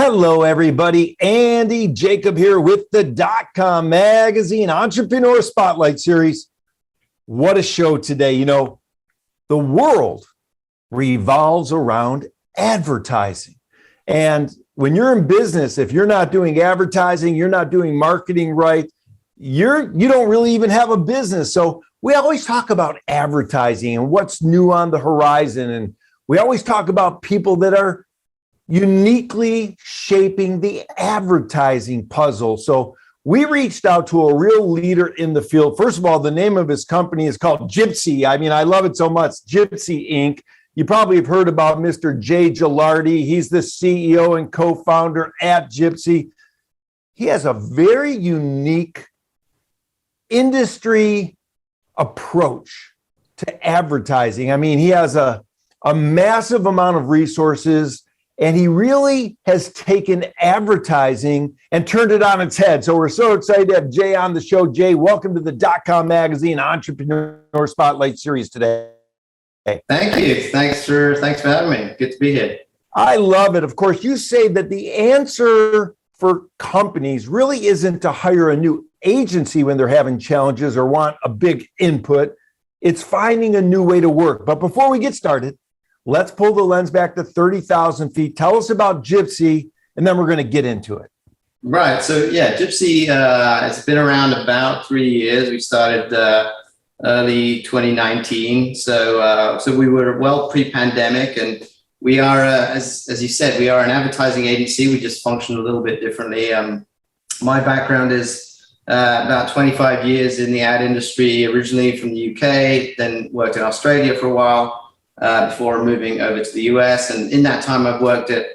Hello, everybody. Andy Jacob here with the DotCom Magazine Entrepreneur Spotlight Series. What a show today. You know, the world revolves around advertising. And when you're in business, if you're not doing advertising, you're not doing marketing right, you don't really even have a business. So we always talk about advertising and what's new on the horizon. And we always talk about people that are uniquely shaping the advertising puzzle. So we reached out to a real leader in the field. First of all, the name of his company is called Gypsy. I mean, I love it so much. Gypsy Inc. You probably have heard about Mr. Gelardi. He's the CEO and co-founder at Gypsy. He has a very unique industry approach to advertising. I mean, he has a massive amount of resources, and he really has taken advertising and turned it on its head. So we're so excited to have Jay on the show. Jay, welcome to the DotCom Magazine Entrepreneur Spotlight Series today. Thank you. Thanks for having me. Good to be here. I love it. Of course, you say that the answer for companies really isn't to hire a new agency when they're having challenges or want a big input. It's finding a new way to work. But before we get started, let's pull the lens back to 30,000 feet. Tell us about Gypsy, and then we're going to get into it. Right. So, yeah, Gypsy has been around about 3 years. We started early 2019. So we were well pre-pandemic, and we are, as you said, we are an advertising agency. We just function a little bit differently. My background is about 25 years in the ad industry, originally from the UK, then worked in Australia for a while. Before moving over to the US. And in that time, I've worked at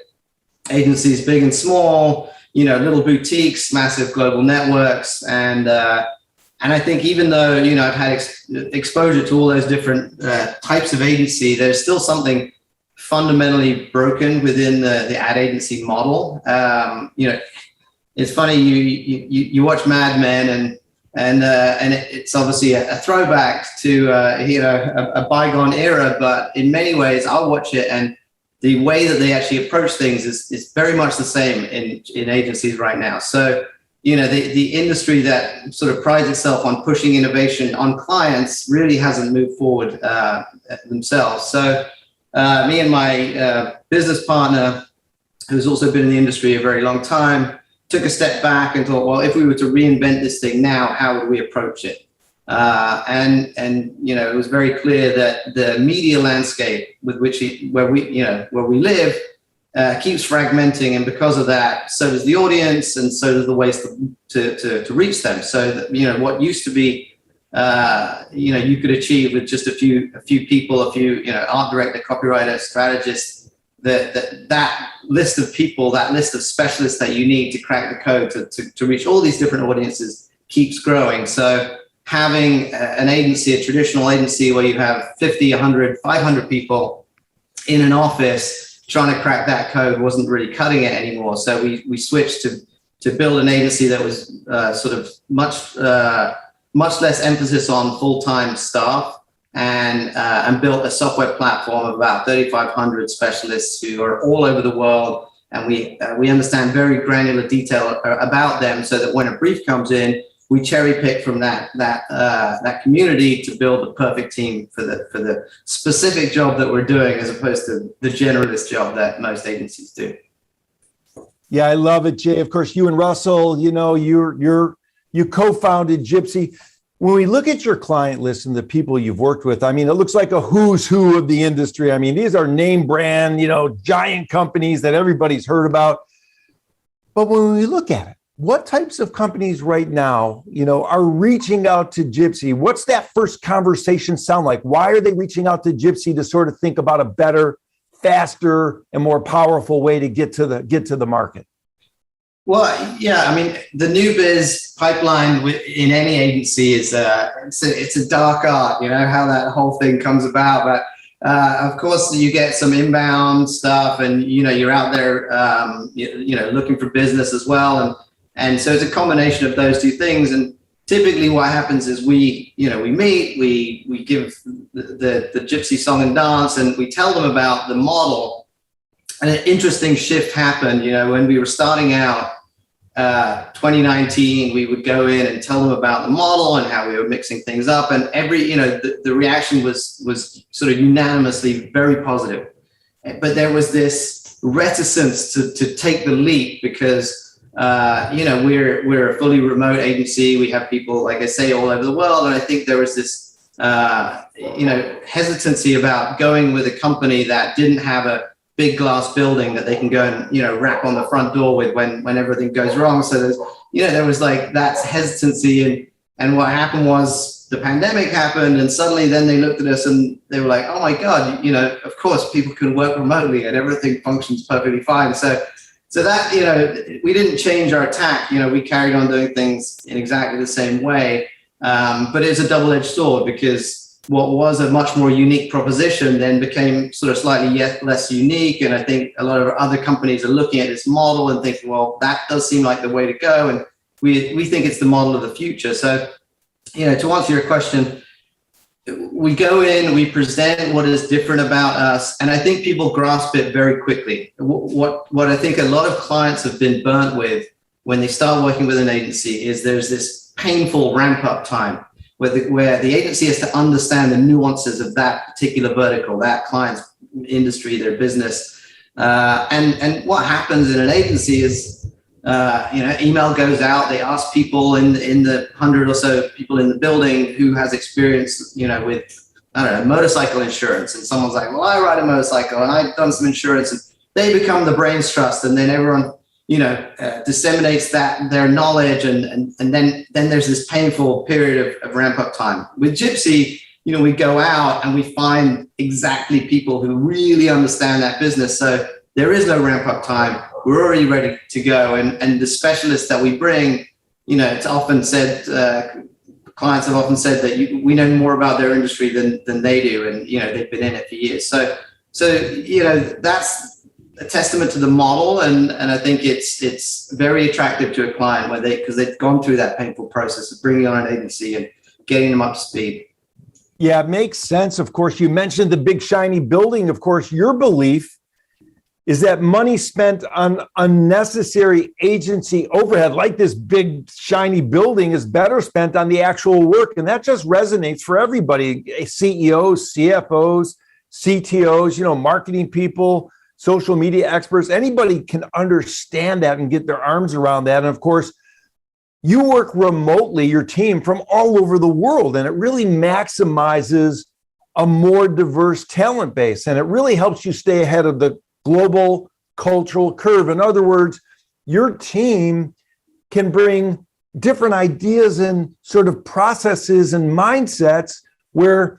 agencies big and small, you know, little boutiques, massive global networks. And I think even though, you know, I've had exposure to all those different types of agency, there's still something fundamentally broken within the ad agency model. You know, it's funny, you watch Mad Men, and it's obviously a throwback to you know, a bygone era, but in many ways I'll watch it, and the way that they actually approach things is very much the same in agencies right now. So, you know, the industry that sort of prides itself on pushing innovation on clients really hasn't moved forward themselves. So me and my business partner, who's also been in the industry a very long time, took a step back and thought, well, if we were to reinvent this thing now, how would we approach it? And you know, it was very clear that the media landscape with where we live keeps fragmenting, and because of that, so does the audience, and so does the ways to reach them. So that, you know, what used to be you know, you could achieve with just a few people, you know, art director, copywriter, strategist. That list of people, that list of specialists that you need to crack the code to reach all these different audiences keeps growing. So having an agency, a traditional agency where you have 50, 100, 500 people in an office trying to crack that code wasn't really cutting it anymore. So we switched to build an agency that was sort of much less emphasis on full-time staff, and built a software platform of about 3,500 specialists who are all over the world. And we understand very granular detail about them, so that when a brief comes in, we cherry pick from that community to build the perfect team for the specific job that we're doing, as opposed to the generalist job that most agencies do. Yeah, I love it, Jay. Of course, you and Russell, you know, you co-founded Gypsy. When we look at your client list and the people you've worked with, I mean, it looks like a who's who of the industry. I mean, these are name brand, you know, giant companies that everybody's heard about. But when we look at it, what types of companies right now, you know, are reaching out to Gypsy? What's that first conversation sound like? Why are they reaching out to Gypsy to sort of think about a better, faster, and more powerful way to get to the market? Well, yeah, I mean, the new biz pipeline in any agency is it's a dark art, you know, how that whole thing comes about. But of course, you get some inbound stuff, and you know, you're out there, you know, looking for business as well, and so it's a combination of those two things. And typically, what happens is we meet, we give the Gypsy song and dance, and we tell them about the model. an interesting shift happened. When we were starting out, 2019, we would go in and tell them about the model and how we were mixing things up, and the reaction was sort of unanimously very positive. But there was this reticence to take the leap because we're a fully remote agency. We have people, like I say, all over the world, and I think there was this hesitancy about going with a company that didn't have a big glass building that they can go and rap on the front door with when everything goes wrong. So there was like that hesitancy, and what happened was the pandemic happened, and suddenly then they looked at us and they were like, oh my God, of course people can work remotely and everything functions perfectly fine. So that we didn't change our tack. We carried on doing things in exactly the same way. But it's a double-edged sword, because what was a much more unique proposition then became sort of slightly less unique. And I think a lot of other companies are looking at this model and thinking, well, that does seem like the way to go. And we think it's the model of the future. So, to answer your question, we go in, we present what is different about us, and I think people grasp it very quickly. What I think a lot of clients have been burnt with when they start working with an agency is there's this painful ramp-up time where the agency has to understand the nuances of that particular vertical, that client's industry, their business. And what happens in an agency is, email goes out, they ask people in the 100 or so people in the building who has experience, with, I don't know, motorcycle insurance. And someone's like, well, I ride a motorcycle and I've done some insurance, and they become the brains trust. And then everyone, disseminates their knowledge, and then there's this painful period of ramp up time. With Gypsy, we go out and we find exactly people who really understand that business. So there is no ramp up time. We're already ready to go. And the specialists that we bring, it's often said, clients have often said that we know more about their industry than they do. And, they've been in it for years. So that's a testament to the model, and I think it's very attractive to a client because they've gone through that painful process of bringing on an agency and getting them up to speed. Yeah, it makes sense. Of course, you mentioned the big shiny building. Of course, your belief is that money spent on unnecessary agency overhead, like this big shiny building, is better spent on the actual work, and that just resonates for everybody: CEOs, CFOs, CTOs, marketing people, social media experts. Anybody can understand that and get their arms around that. And of course, you work remotely, your team, from all over the world, and it really maximizes a more diverse talent base, and it really helps you stay ahead of the global cultural curve. In other words, your team can bring different ideas and sort of processes and mindsets where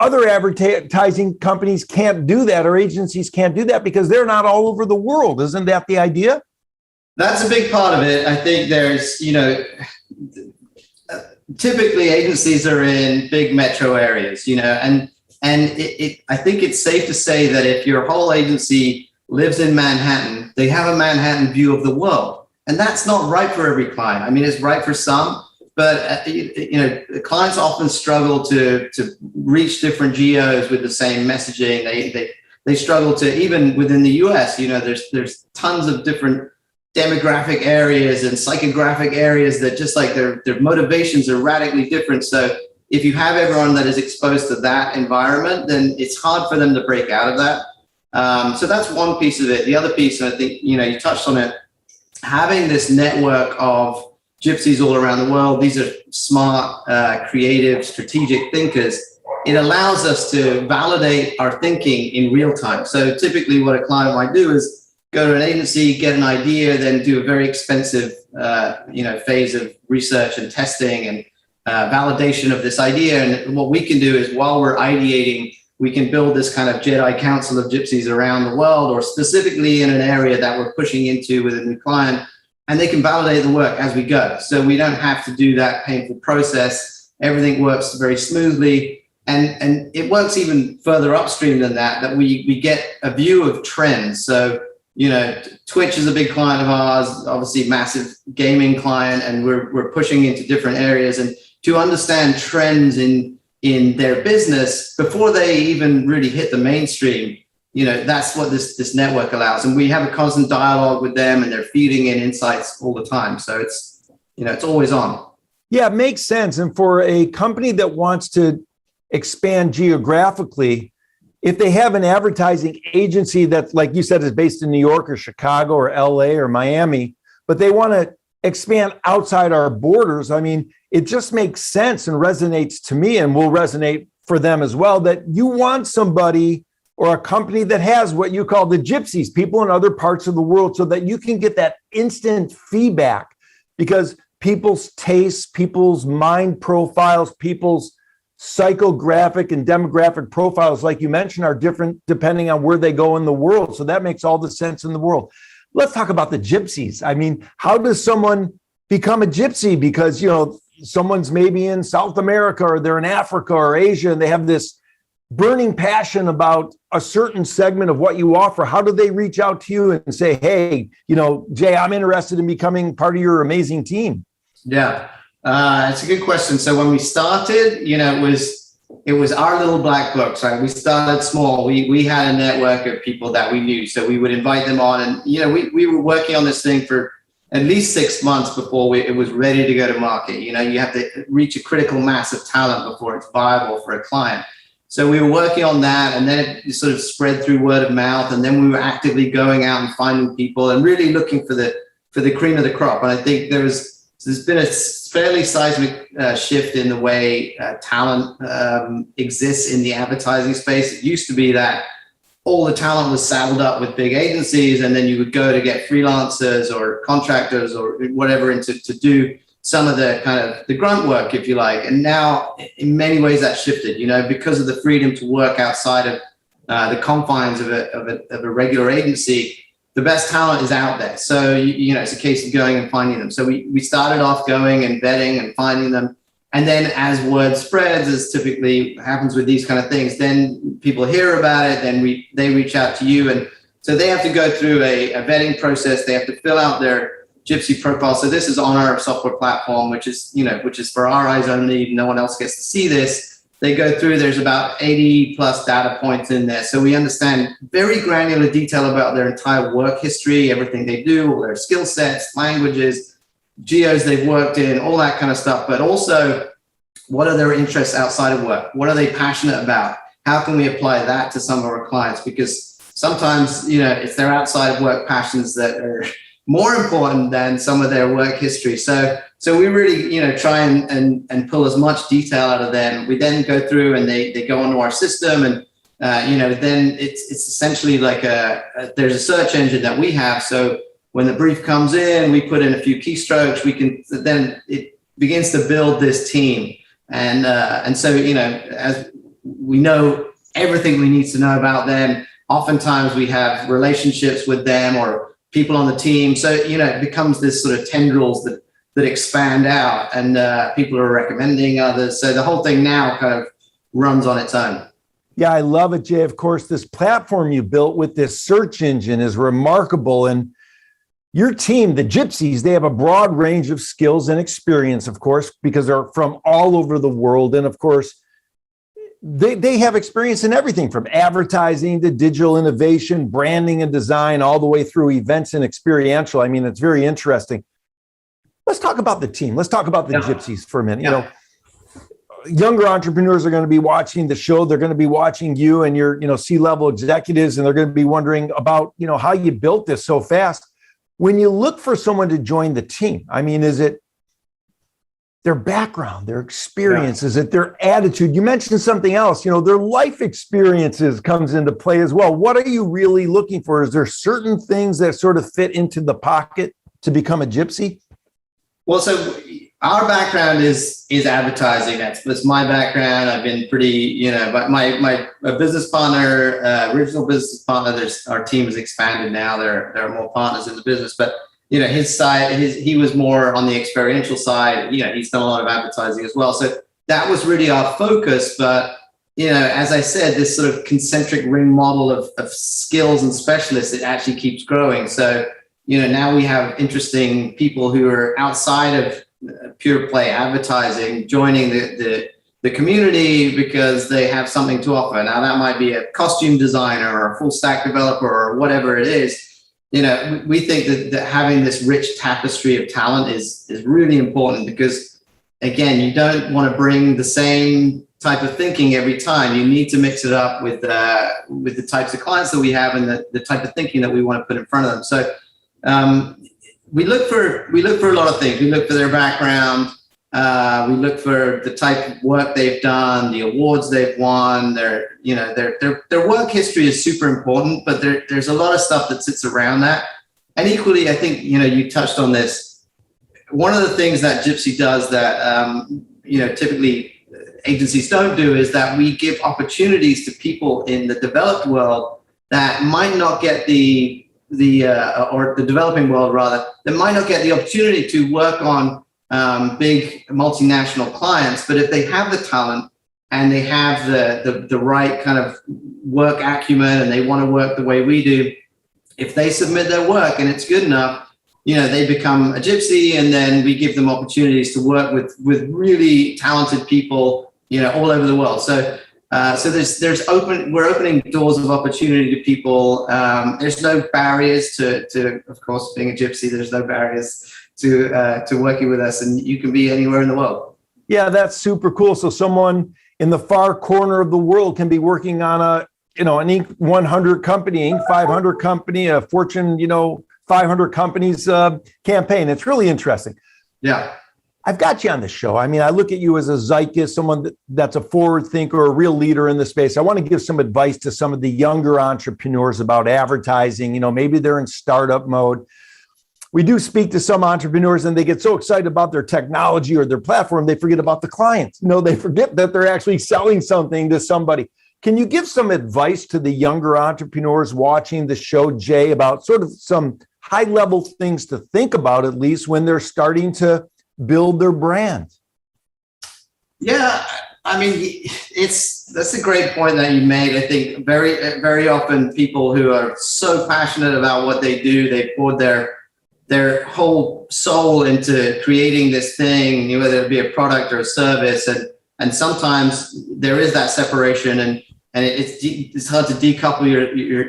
other advertising companies can't do that, or agencies can't do that, because they're not all over the world. Isn't that the idea? That's a big part of it. I think there's, typically agencies are in big metro areas, and I think it's safe to say that if your whole agency lives in Manhattan, they have a Manhattan view of the world. And that's not right for every client. I mean, it's right for some, but the clients often struggle to reach different geos with the same messaging. They struggle to, even within the US, there's tons of different demographic areas and psychographic areas that just like their motivations are radically different. So if you have everyone that is exposed to that environment, then it's hard for them to break out of that. So that's one piece of it. The other piece, and I think, you touched on it, having this network of gypsies all around the world. These are smart, creative, strategic thinkers. It allows us to validate our thinking in real time. So typically what a client might do is go to an agency, get an idea, then do a very expensive phase of research and testing and validation of this idea. And what we can do is, while we're ideating, we can build this kind of Jedi Council of gypsies around the world, or specifically in an area that we're pushing into with a new client, and they can validate the work as we go. So we don't have to do that painful process. Everything works very smoothly. And it works even further upstream than that we get a view of trends. So, Twitch is a big client of ours, obviously massive gaming client, and we're pushing into different areas. And to understand trends in their business before they even really hit the mainstream, that's what this network allows. And we have a constant dialogue with them, and they're feeding in insights all the time. So it's always on. Yeah, it makes sense. And for a company that wants to expand geographically, if they have an advertising agency that, like you said, is based in New York or Chicago or LA or Miami, but they want to expand outside our borders, I mean, it just makes sense and resonates to me, and will resonate for them as well, that you want somebody or a company that has what you call the gypsies, people in other parts of the world, so that you can get that instant feedback, because people's tastes, people's mind profiles, people's psychographic and demographic profiles, like you mentioned, are different depending on where they go in the world. So that makes all the sense in the world. Let's talk about the gypsies. I mean, how does someone become a gypsy? Because, someone's maybe in South America, or they're in Africa or Asia, and they have this burning passion about a certain segment of what you offer. How do they reach out to you and say, hey, Jay, I'm interested in becoming part of your amazing team? Yeah, it's a good question. So when we started, it was our little black book. Right? We started small. We had a network of people that we knew, so we would invite them on, and we were working on this thing for at least 6 months before it was ready to go to market. You have to reach a critical mass of talent before it's viable for a client. So we were working on that, and then it sort of spread through word of mouth, and then we were actively going out and finding people and really looking for the cream of the crop. And I think there's been a fairly seismic shift in the way talent exists in the advertising space. It used to be that all the talent was saddled up with big agencies, and then you would go to get freelancers or contractors or whatever to do some of the kind of the grunt work, if you like. And now in many ways that's shifted, because of the freedom to work outside of the confines of a regular agency. The best talent is out there. So, it's a case of going and finding them. So we started off going and vetting and finding them. And then as word spreads, as typically happens with these kind of things, then people hear about it, then they reach out to you. And so they have to go through a vetting process. They have to fill out their Gypsy profile. So this is on our software platform, which is for our eyes only. No one else gets to see this. They go through, there's about 80 plus data points in there. So we understand very granular detail about their entire work history, everything they do, all their skill sets, languages, geos they've worked in, all that kind of stuff. But also, what are their interests outside of work? What are they passionate about? How can we apply that to some of our clients? Because sometimes, it's their outside of work passions that are more important than some of their work history. So we really, try and pull as much detail out of them. We then go through and they go onto our system, and then it's essentially like there's a search engine that we have. So when the brief comes in, we put in a few keystrokes. Then it begins to build this team, and so as we know everything we need to know about them. Oftentimes we have relationships with them or people on the team. So it becomes this sort of tendrils that expand out, and people are recommending others. So the whole thing now kind of runs on its own. Yeah, I love it, Jay. Of course, this platform you built with this search engine is remarkable. And your team, the Gypsies, they have a broad range of skills and experience, of course, because they're from all over the world. And of course, they have experience in everything from advertising to digital innovation, branding and design, all the way through events and experiential. I mean, it's very interesting. Let's talk about the team. Let's talk about the Gypsies for a minute. Yeah. Younger entrepreneurs are going to be watching the show. They're going to be watching you and your, C-level executives, and they're going to be wondering about, how you built this so fast. When you look for someone to join the team, I mean, is it their background, their experience? Is it their attitude? You mentioned something else, their life experiences comes into play as well. What are you really looking for? Is there certain things that sort of fit into the pocket to become a Gypsy? Well, so our background is advertising. That's my background. I've been pretty, but my business partner, original business partner, our team has expanded now. There are more partners in the business, but his side, he was more on the experiential side. He's done a lot of advertising as well. So that was really our focus. But as I said, this sort of concentric ring model of skills and specialists, it actually keeps growing. So now we have interesting people who are outside of pure play advertising, joining the the community because they have something to offer. Now that might be a costume designer or a full stack developer or whatever it is. We think that having this rich tapestry of talent is really important, because again, you don't want to bring the same type of thinking every time. You need to mix it up with the types of clients that we have and the type of thinking that we want to put in front of them. So we look for a lot of things. We look for their background. We look for the type of work they've done, the awards they've won. Their work history is super important, but there's a lot of stuff that sits around that. And equally, I think you touched on this. One of the things that Gypsy does that typically agencies don't do is that we give opportunities to people in the developed world that might not get or the developing world rather, that might not get the opportunity to work on big multinational clients. But if they have the talent and they have the right kind of work acumen and they want to work the way we do, if they submit their work and it's good enough, they become a Gypsy, and then we give them opportunities to work with really talented people, all over the world. So we're opening doors of opportunity to people. There's no barriers to, of course, being a Gypsy. There's no barriers to working with us, and you can be anywhere in the world. Yeah, that's super cool. So someone in the far corner of the world can be working on an Inc. 100 company, Inc. 500 company, a Fortune, 500 companies campaign. It's really interesting. Yeah. I've got you on the show. I mean, I look at you as a zeitgeist, someone that's a forward thinker, a real leader in the space. I want to give some advice to some of the younger entrepreneurs about advertising. Maybe they're in startup mode. We do speak to some entrepreneurs and they get so excited about their technology or their platform, they forget about the clients. They forget that they're actually selling something to somebody. Can you give some advice to the younger entrepreneurs watching the show, Jay, about sort of some high-level things to think about, at least when they're starting to build their brand? Yeah, I mean, that's a great point that you made. I think very, very often people who are so passionate about what they do, they poured their whole soul into creating this thing, whether it be a product or a service, and sometimes there is that separation, and it's hard to decouple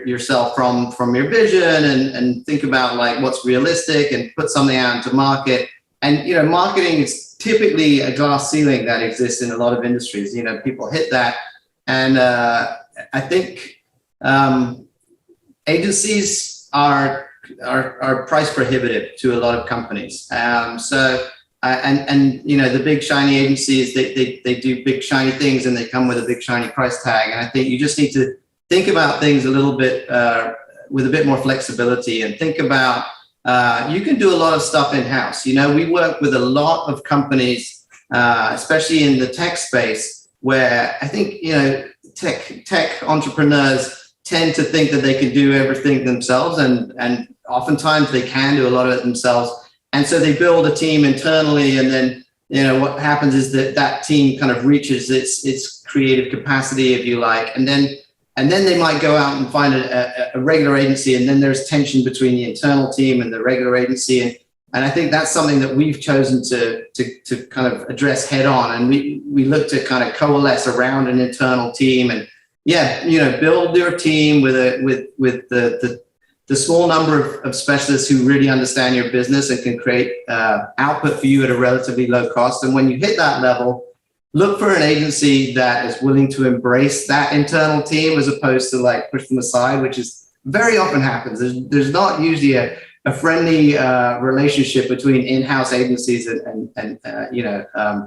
yourself from your vision and think about like what's realistic and put something out into market. And marketing is typically a glass ceiling that exists in a lot of industries. People hit that, and I think agencies are price prohibitive to a lot of companies. The big shiny agencies, they do big shiny things and they come with a big shiny price tag. And I think you just need to think about things a little bit with a bit more flexibility, and think about you can do a lot of stuff in-house. We work with a lot of companies, especially in the tech space, where I think tech entrepreneurs tend to think that they can do everything themselves, and oftentimes they can do a lot of it themselves. And so they build a team internally, and then what happens is that team kind of reaches its creative capacity, if you like, and then they might go out and find a regular agency, and then there's tension between the internal team and the regular agency, and I think that's something that we've chosen to kind of address head on, and we look to kind of coalesce around an internal team, and build your team with the small number of specialists who really understand your business and can create output for you at a relatively low cost. And when you hit that level, look for an agency that is willing to embrace that internal team as opposed to like push them aside, which is very often happens. There's not usually a friendly relationship between in-house agencies and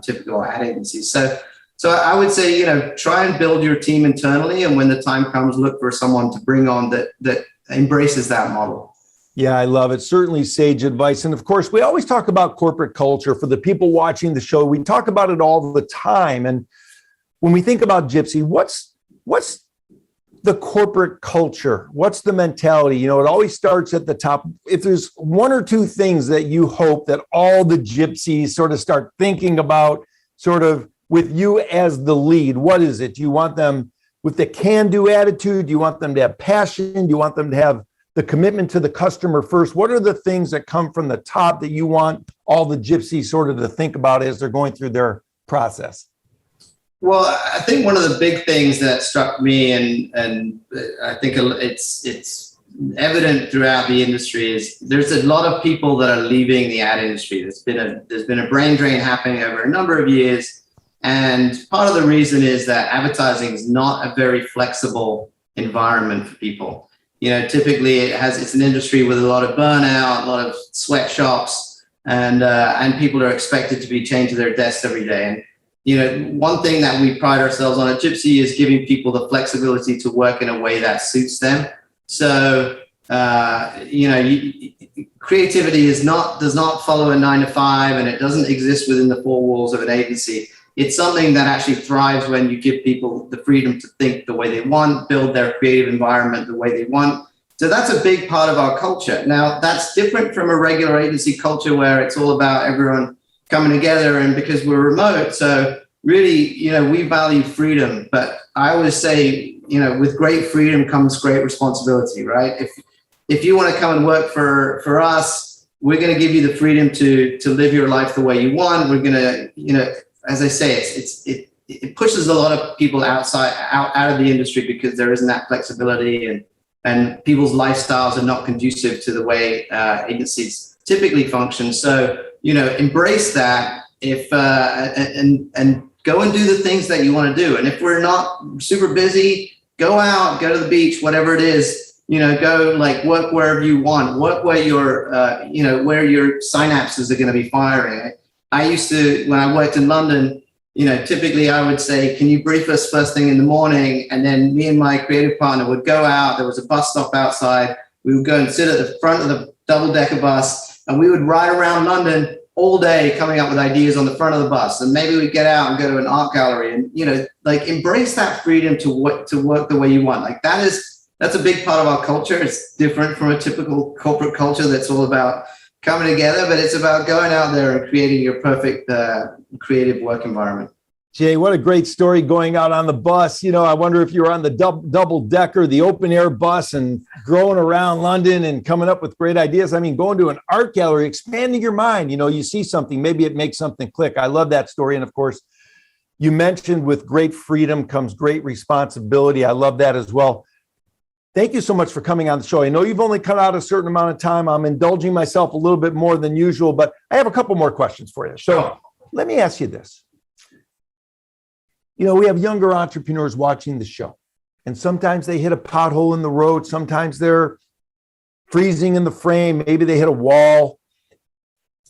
typical ad agencies. So I would say, try and build your team internally, and when the time comes, look for someone to bring on that embraces that model. Yeah, I love it. Certainly sage advice. And of course, we always talk about corporate culture. For the people watching the show, we talk about it all the time. And when we think about Gypsy, what's the corporate culture? What's the mentality? It always starts at the top. If there's one or two things that you hope that all the Gypsies sort of start thinking about, sort of with you as the lead, what is it? Do you want them with the can-do attitude? Do you want them to have passion? Do you want them to have the commitment to the customer first? What are the things that come from the top that you want all the Gypsies sort of to think about as they're going through their process? Well, I think one of the big things that struck me, and I think it's evident throughout the industry, is there's a lot of people that are leaving the ad industry. There's been a brain drain happening over a number of years, and part of the reason is that advertising is not a very flexible environment for people. You know, typically it's an industry with a lot of burnout, a lot of sweatshops, and people are expected to be chained to their desks every day. And you know, one thing that we pride ourselves on at Gypsy is giving people the flexibility to work in a way that suits them. So, you know, creativity does not follow a 9 to 5, and it doesn't exist within the four walls of an agency. It's something that actually thrives when you give people the freedom to think the way they want, build their creative environment the way they want. So that's a big part of our culture. Now, that's different from a regular agency culture where it's all about everyone coming together, and because we're remote, so really, you know, we value freedom. But I always say, you know, with great freedom comes great responsibility, right? If you want to come and work for us, we're going to give you the freedom to live your life the way you want. We're going to, you know, as I say, it pushes a lot of people out of the industry because there isn't that flexibility, and people's lifestyles are not conducive to the way agencies typically function. So, you know, embrace that and go and do the things that you want to do. And if we're not super busy, go out, go to the beach, whatever it is, you know, go like work wherever you want, work where your, you know, where your synapses are going to be firing. I used to, when I worked in London, you know, typically I would say, can you brief us first thing in the morning? And then me and my creative partner would go out. There was a bus stop outside. We would go and sit at the front of the double-decker bus, and we would ride around London all day coming up with ideas on the front of the bus. And maybe we'd get out and go to an art gallery and, you know, like embrace that freedom to work the way you want. Like that's a big part of our culture. It's different from a typical corporate culture that's all about coming together, but it's about going out there and creating your perfect creative work environment. Jay, what a great story going out on the bus. You know, I wonder if you were on the double decker, the open air bus, and growing around London and coming up with great ideas. I mean, going to an art gallery, expanding your mind. You know, you see something, maybe it makes something click. I love that story. And of course, you mentioned with great freedom comes great responsibility. I love that as well. Thank you so much for coming on the show. I know you've only cut out a certain amount of time. I'm indulging myself a little bit more than usual, but I have a couple more questions for you. So let me ask you this. You know, we have younger entrepreneurs watching the show, and sometimes they hit a pothole in the road. Sometimes they're freezing in the frame. Maybe they hit a wall.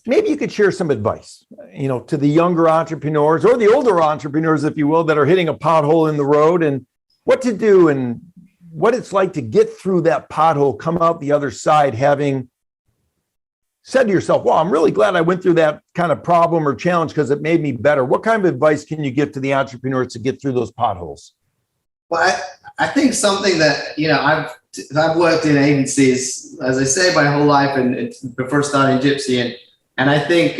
Maybe you could share some advice, you know, to the younger entrepreneurs or the older entrepreneurs, if you will, that are hitting a pothole in the road, and what to do and what it's like to get through that pothole, come out the other side, having said to yourself, well, I'm really glad I went through that kind of problem or challenge because it made me better. What kind of advice can you give to the entrepreneurs to get through those potholes? Well, I think something that, you know, I've worked in agencies, as I say, my whole life, and before starting Gypsy, and I think,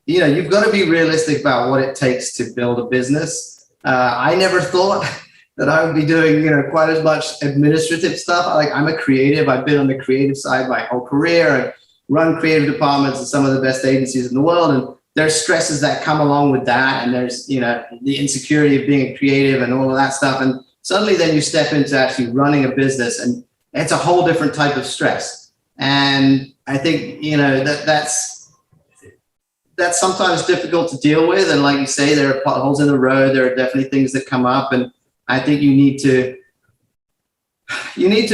you know, you've got to be realistic about what it takes to build a business. I never thought that I would be doing, you know, quite as much administrative stuff. Like, I'm a creative. I've been on the creative side my whole career and run creative departments in some of the best agencies in the world. And there's stresses that come along with that. And there's, you know, the insecurity of being a creative and all of that stuff. And suddenly then you step into actually running a business, and it's a whole different type of stress. And I think, you know, that's sometimes difficult to deal with. And like you say, there are potholes in the road. There are definitely things that come up. And I think you need to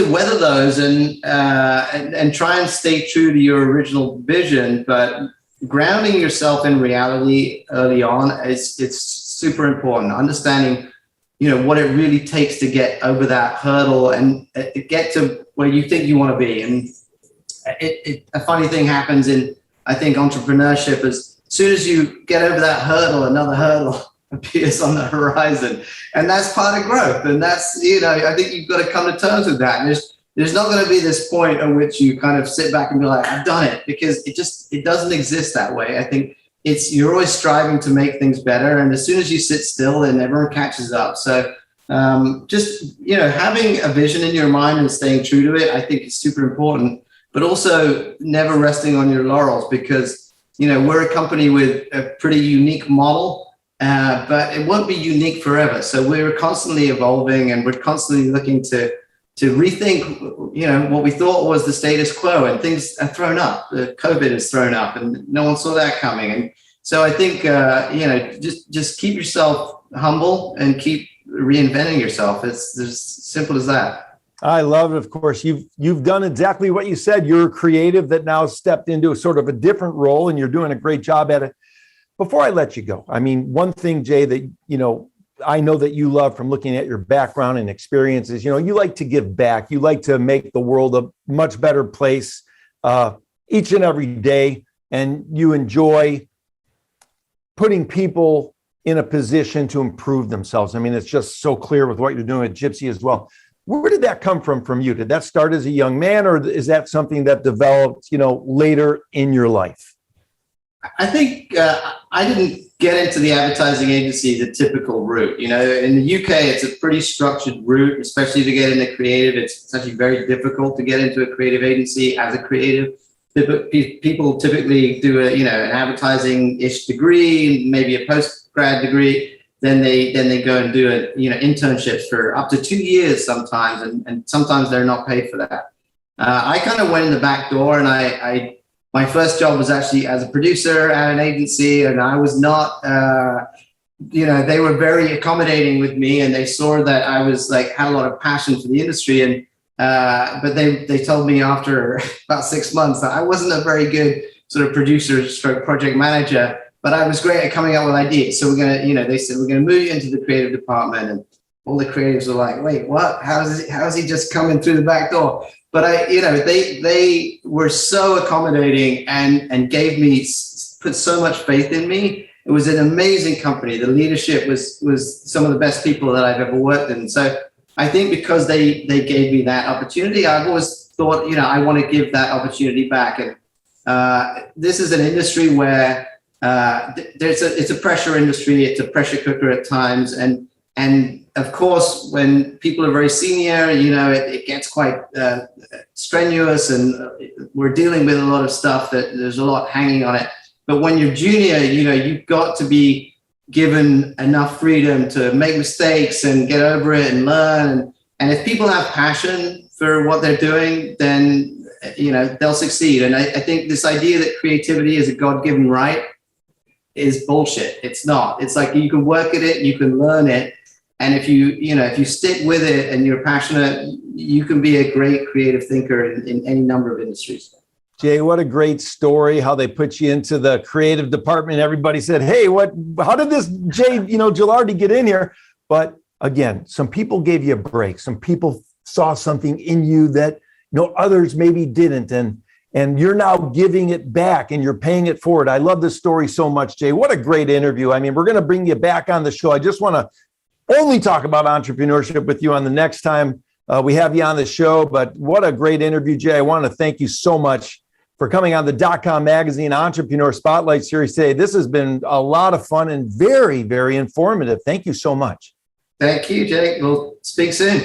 weather those and try and stay true to your original vision, but grounding yourself in reality early on it's super important. Understanding, you know, what it really takes to get over that hurdle and get to where you think you want to be. And a funny thing happens in, I think, entrepreneurship is as soon as you get over that hurdle, another hurdle appears on the horizon, and that's part of growth. And that's, you know, I think you've got to come to terms with that. And there's not going to be this point at which you kind of sit back and be like, I've done it, because it doesn't exist that way. I think you're always striving to make things better, and as soon as you sit still, then everyone catches up. So just, you know, having a vision in your mind and staying true to it, I think is super important, but also never resting on your laurels, because, you know, we're a company with a pretty unique model. but it won't be unique forever. So we're constantly evolving, and we're constantly looking to rethink, what we thought was the status quo, and things are thrown up. COVID is thrown up, and no one saw that coming. And so I think, just keep yourself humble and keep reinventing yourself. It's as simple as that. I love it. Of course, you've done exactly what you said. You're a creative that now stepped into a sort of a different role, and you're doing a great job at it. Before I let you go, I mean, one thing, Jay, that, I know that you love from looking at your background and experiences, you like to give back. You like to make the world a much better place each and every day. And you enjoy putting people in a position to improve themselves. I mean, it's just so clear with what you're doing at Gypsy as well. Where did that come from you? Did that start as a young man, or is that something that developed, later in your life? I think I didn't get into the advertising agency the typical route. In the UK, it's a pretty structured route, especially to get into creative. It's actually very difficult to get into a creative agency as a creative. People typically do an advertising-ish degree, maybe a post-grad degree. Then they go and do internships for up to 2 years sometimes, and sometimes they're not paid for that. I kind of went in the back door, and my first job was actually as a producer at an agency, and I was not, they were very accommodating with me, and they saw that I was had a lot of passion for the industry. And, but they told me after about 6 months that I wasn't a very good sort of producer stroke project manager, but I was great at coming up with ideas. So we're going to, they said, we're going to move you into the creative department. And all the creatives were like, wait, what? How's he just coming through the back door? But they were so accommodating and put so much faith in me. It was an amazing company. The leadership was some of the best people that I've ever worked in. So I think because they gave me that opportunity, I've always thought, I want to give that opportunity back. And this is an industry where it's a pressure industry. It's a pressure cooker at times. And of course, when people are very senior, it gets quite strenuous, and we're dealing with a lot of stuff that there's a lot hanging on it. But when you're junior, you've got to be given enough freedom to make mistakes and get over it and learn. And if people have passion for what they're doing, then, they'll succeed. And I think this idea that creativity is a God-given right is bullshit. It's not. It's like you can work at it, you can learn it. And if you stick with it and you're passionate, you can be a great creative thinker in any number of industries. Jay, what a great story, how they put you into the creative department. Everybody said, hey, how did this Jay, Gelardi get in here? But again, some people gave you a break. Some people saw something in you that, others maybe didn't. And you're now giving it back and you're paying it forward. I love this story so much, Jay. What a great interview. I mean, we're going to bring you back on the show. I just want to only talk about entrepreneurship with you on the next time we have you on the show. But what a great interview, Jay. I want to thank you so much for coming on the .com magazine Entrepreneur Spotlight Series today. This has been a lot of fun and very, very informative. Thank you so much. Thank you, Jake. We'll speak soon.